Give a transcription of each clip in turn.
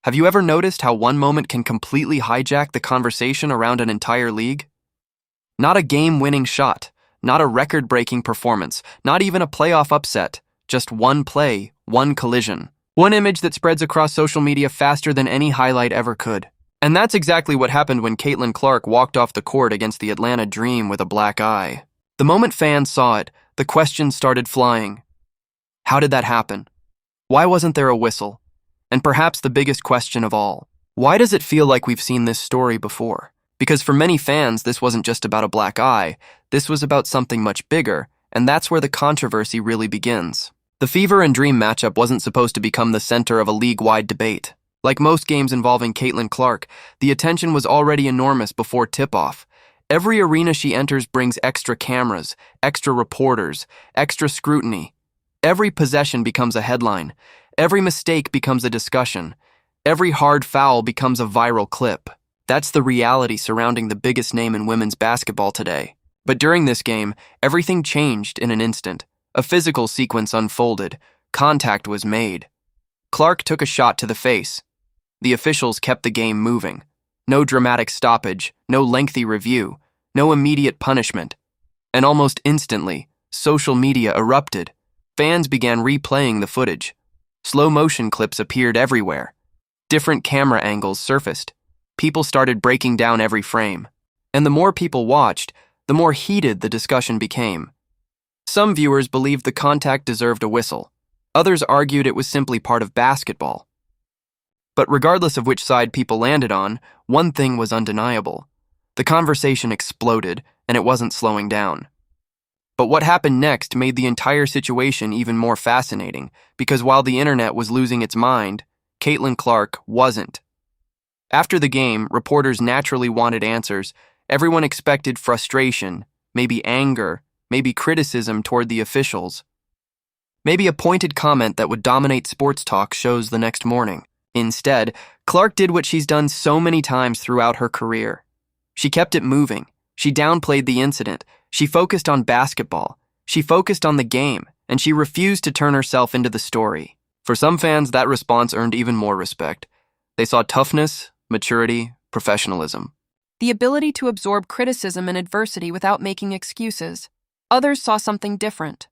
Have you ever noticed how one moment can completely hijack the conversation around an entire league? Not a game-winning shot, not a record-breaking performance, not even a playoff upset, just one play, one collision. One image that spreads across social media faster than any highlight ever could. And that's exactly what happened when Caitlin Clark walked off the court against the Atlanta Dream with a black eye. The moment fans saw it, the questions started flying. How did that happen? Why wasn't there a whistle? And perhaps the biggest question of all, why does it feel like we've seen this story before? Because for many fans, this wasn't just about a black eye, this was about something much bigger, and that's where the controversy really begins. The Fever and Dream matchup wasn't supposed to become the center of a league-wide debate. Like most games involving Caitlin Clark, the attention was already enormous before tip-off. Every arena she enters brings extra cameras, extra reporters, extra scrutiny. Every possession becomes a headline. Every mistake becomes a discussion. Every hard foul becomes a viral clip. That's the reality surrounding the biggest name in women's basketball today. But during this game, everything changed in an instant. A physical sequence unfolded. Contact was made. Clark took a shot to the face. The officials kept the game moving. No dramatic stoppage, no lengthy review, no immediate punishment. And almost instantly, social media erupted. Fans began replaying the footage. Slow motion clips appeared everywhere. Different camera angles surfaced. People started breaking down every frame. And the more people watched, the more heated the discussion became. Some viewers believed the contact deserved a whistle. Others argued it was simply part of basketball. But regardless of which side people landed on, one thing was undeniable. The conversation exploded, and it wasn't slowing down. But what happened next made the entire situation even more fascinating, because while the internet was losing its mind, Caitlin Clark wasn't. After the game, reporters naturally wanted answers. Everyone expected frustration, maybe anger, maybe criticism toward the officials. Maybe a pointed comment that would dominate sports talk shows the next morning. Instead, Clark did what she's done so many times throughout her career. She kept it moving. She downplayed the incident. She focused on basketball. She focused on the game, and she refused to turn herself into the story. For some fans, that response earned even more respect. They saw toughness, maturity, professionalism. The ability to absorb criticism and adversity without making excuses. Others saw something different.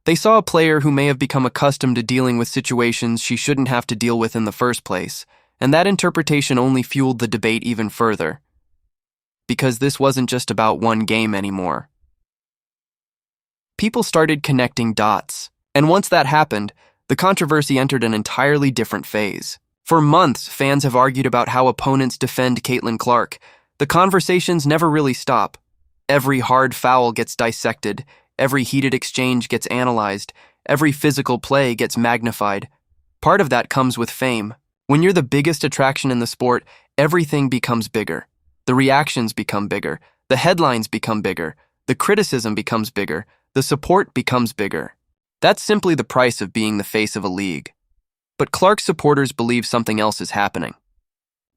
They saw a player who may have become accustomed to dealing with situations she shouldn't have to deal with in the first place, and that interpretation only fueled the debate even further. Because this wasn't just about one game anymore. People started connecting dots, and once that happened, the controversy entered an entirely different phase. For months, fans have argued about how opponents defend Caitlin Clark. The conversations never really stop. Every hard foul gets dissected, every heated exchange gets analyzed, every physical play gets magnified. Part of that comes with fame. When you're the biggest attraction in the sport, everything becomes bigger. The reactions become bigger, the headlines become bigger, the criticism becomes bigger, the support becomes bigger. That's simply the price of being the face of a league. But Clark's supporters believe something else is happening.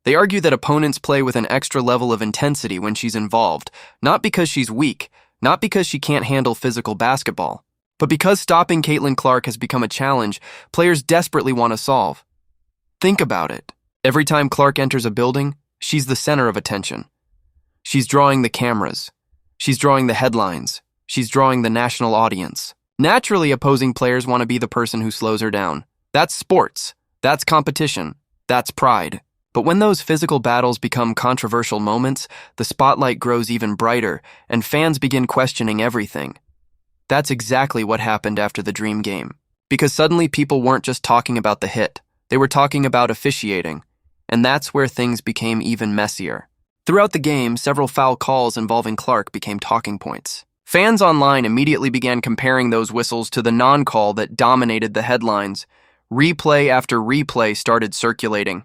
They argue that opponents play with an extra level of intensity when she's involved, not because she's weak, not because she can't handle physical basketball, but because stopping Caitlin Clark has become a challenge players desperately want to solve. Think about it. Every time Clark enters a building, she's the center of attention. She's drawing the cameras. She's drawing the headlines. She's drawing the national audience. Naturally, opposing players want to be the person who slows her down. That's sports. That's competition. That's pride. But when those physical battles become controversial moments, the spotlight grows even brighter, and fans begin questioning everything. That's exactly what happened after the Dream game. Because suddenly people weren't just talking about the hit, they were talking about officiating. And that's where things became even messier. Throughout the game, several foul calls involving Clark became talking points. Fans online immediately began comparing those whistles to the non-call that dominated the headlines. Replay after replay started circulating.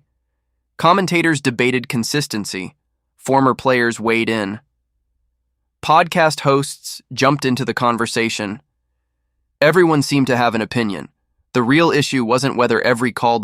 Commentators debated consistency. Former players weighed in. Podcast hosts jumped into the conversation. Everyone seemed to have an opinion. The real issue wasn't whether every call